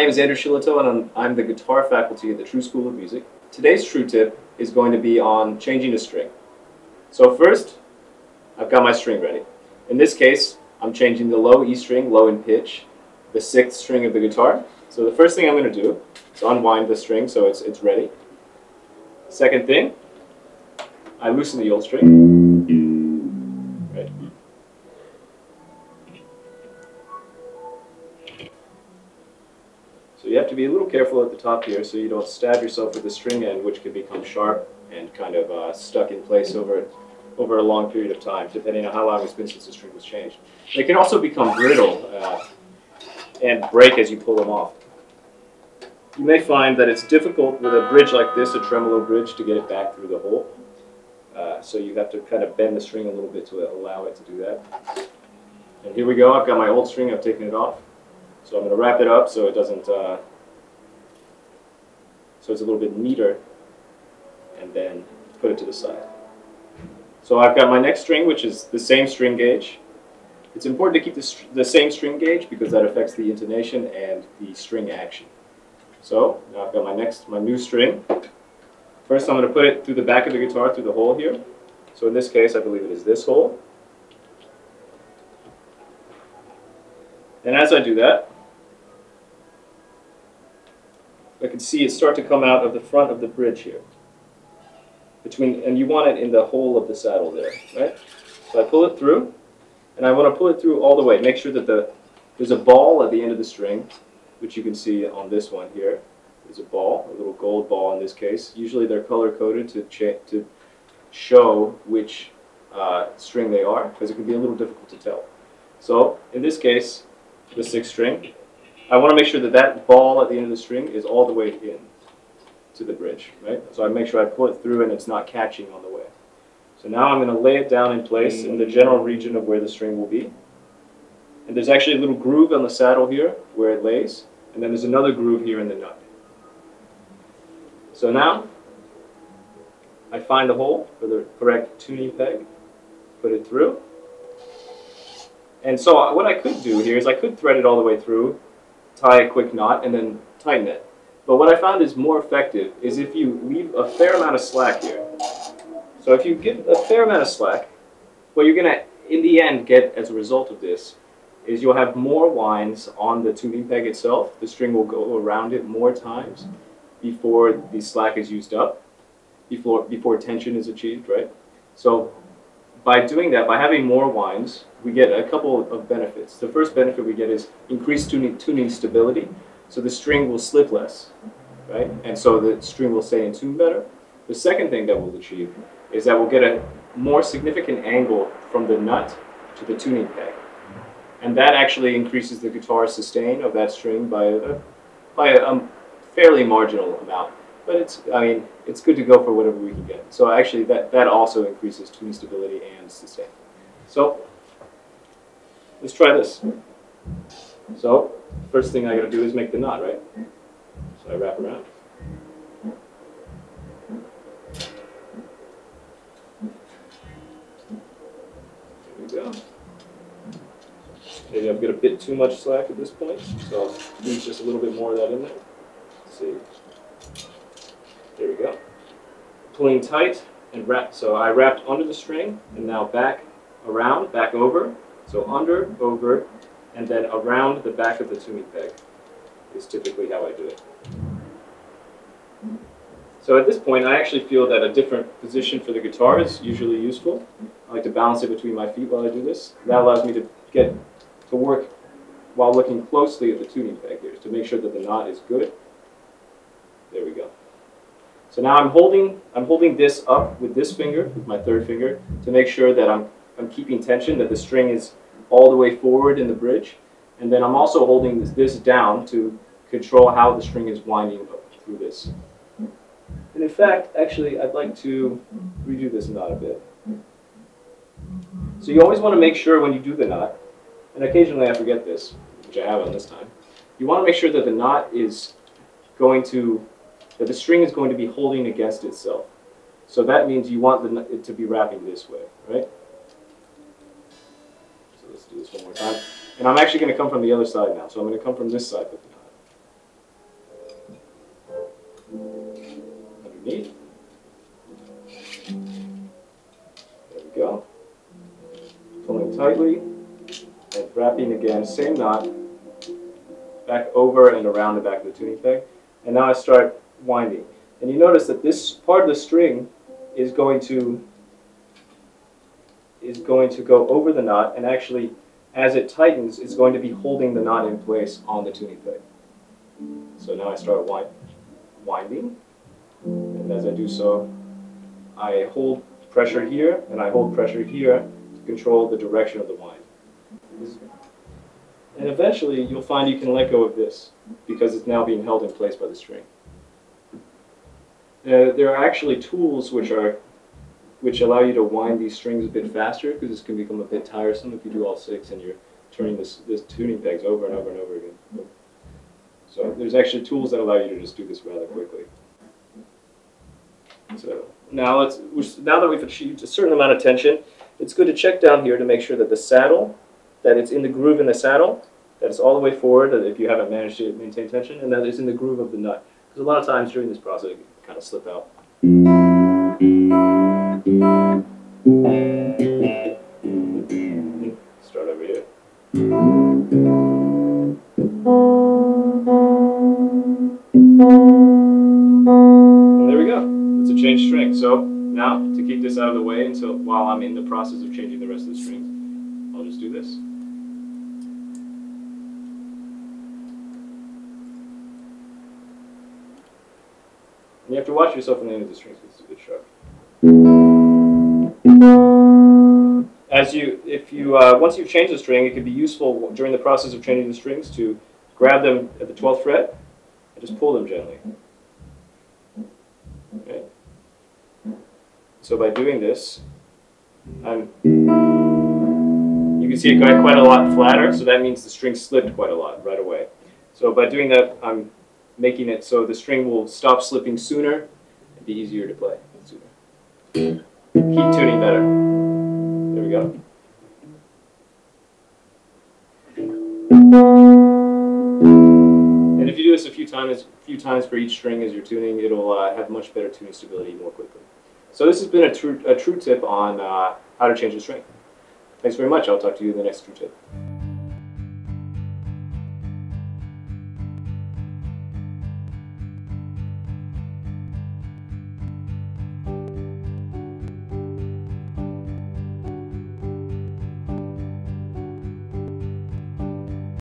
name is Andrew Shillito, and I'm the guitar faculty at the True School of Music. Today's True Tip is going to be on changing a string. So first, I've got my string ready. In this case, I'm changing the low E string, low in pitch, the 6th string of the guitar. So the first thing I'm going to do is unwind the string so it's ready. Second thing, I loosen the old string. Right. So you have to be a little careful at the top here so you don't stab yourself with the string end, which can become sharp and kind of stuck in place over a long period of time, depending on how long it's been since the string was changed. They can also become brittle and break as you pull them off. You may find that it's difficult with a bridge like this, a tremolo bridge, to get it back through the hole. So you have to kind of bend the string a little bit to allow it to do that. And here we go. I've got my old string. I've taken it off. So I'm going to wrap it up so it doesn't, so it's a little bit neater, and then put it to the side. So I've got my next string, which is the same string gauge. It's important to keep the same string gauge because that affects the intonation and the string action. So now I've got my new string. First I'm going to put it through the back of the guitar, through the hole here. So in this case, I believe it is this hole. And as I do that, I can see it start to come out of the front of the bridge here. And you want it in the hole of the saddle there, right? So I pull it through, and I want to pull it through all the way. Make sure that there's a ball at the end of the string, which you can see on this one here. There's a ball, a little gold ball in this case. Usually they're color-coded to show which string they are, because it can be a little difficult to tell. So in this case, the 6th string, I want to make sure that that ball at the end of the string is all the way in to the bridge, right? So I make sure I pull it through and it's not catching on the way. So now I'm going to lay it down in place in the general region of where the string will be. And there's actually a little groove on the saddle here where it lays, and then there's another groove here in the nut. So now I find the hole for the correct tuning peg, put it through. And so what I could do here is I could thread it all the way through, tie a quick knot, and then tighten it. But what I found is more effective is if you leave a fair amount of slack here. So if you give a fair amount of slack, what you're going to, in the end, get as a result of this is you'll have more winds on the tuning peg itself. The string will go around it more times before the slack is used up, before tension is achieved, right? So by doing that, by having more winds, we get a couple of benefits. The first benefit we get is increased tuning stability, so the string will slip less, right? And so the string will stay in tune better. The second thing that we'll achieve is that we'll get a more significant angle from the nut to the tuning peg. And that actually increases the guitar sustain of that string by a fairly marginal amount. But it's good to go for whatever we can get. So actually that also increases tuning stability and sustain. So let's try this. So first thing I got to do is make the knot, right? So I wrap around. There we go. Maybe I've got a bit too much slack at this point, so I'll leave just a little bit more of that in there. Let's see. There we go. Pulling tight and wrap. So I wrapped under the string and now back around, back over. So under, over, and then around the back of the tuning peg is typically how I do it. So at this point, I actually feel that a different position for the guitar is usually useful. I like to balance it between my feet while I do this. That allows me to work while looking closely at the tuning peg here to make sure that the knot is good. There we go. So now I'm holding this up with this finger, with my 3rd finger, to make sure that I'm keeping tension, that the string is all the way forward in the bridge. And then I'm also holding this down to control how the string is winding up through this. And in fact, actually, I'd like to redo this knot a bit. So you always want to make sure when you do the knot, and occasionally I forget this, which I have on this time, you want to make sure that the knot is that the string is going to be holding against itself. So that means you want it to be wrapping this way, right? So let's do this one more time. And I'm actually going to come from the other side now. So I'm going to come from this side with the knot. hold tightly, and wrapping again, same knot, back over and around the back of the tuning peg. And now I start winding. And you notice that this part of the string is going to go over the knot, and actually, as it tightens, it's going to be holding the knot in place on the tuning peg. So now I start winding, and as I do so, I hold pressure here, and I hold pressure here to control the direction of the wind. And eventually, you'll find you can let go of this, because it's now being held in place by the string. There are actually tools which allow you to wind these strings a bit faster, because this can become a bit tiresome if you do all 6 and you're turning this tuning pegs over and over and over again. So there's actually tools that allow you to just do this rather quickly. So now that we've achieved a certain amount of tension, it's good to check down here to make sure that the saddle, that it's in the groove in the saddle, that it's all the way forward, that if you haven't managed to maintain tension, and that it's in the groove of the nut. Because a lot of times during this process, it can kind of slip out. Start over here. And there we go. It's a changed string. So now, to keep this out of the way until while I'm in the process of changing the rest of the strings, I'll just do this. And you have to watch yourself in the end of the strings because it's a bit sharp. Once you've changed the string, it can be useful during the process of changing the strings to grab them at the 12th fret and just pull them gently. Okay. So by doing this, you can see it got quite a lot flatter, so that means the string slipped quite a lot right away. So by doing that, I'm making it so the string will stop slipping sooner and be easier to play sooner. Keep tuning better. There we go. And if you do this a few times for each string as you're tuning, it'll have much better tuning stability more quickly. So this has been a true tip on how to change a string. Thanks very much. I'll talk to you in the next true tip.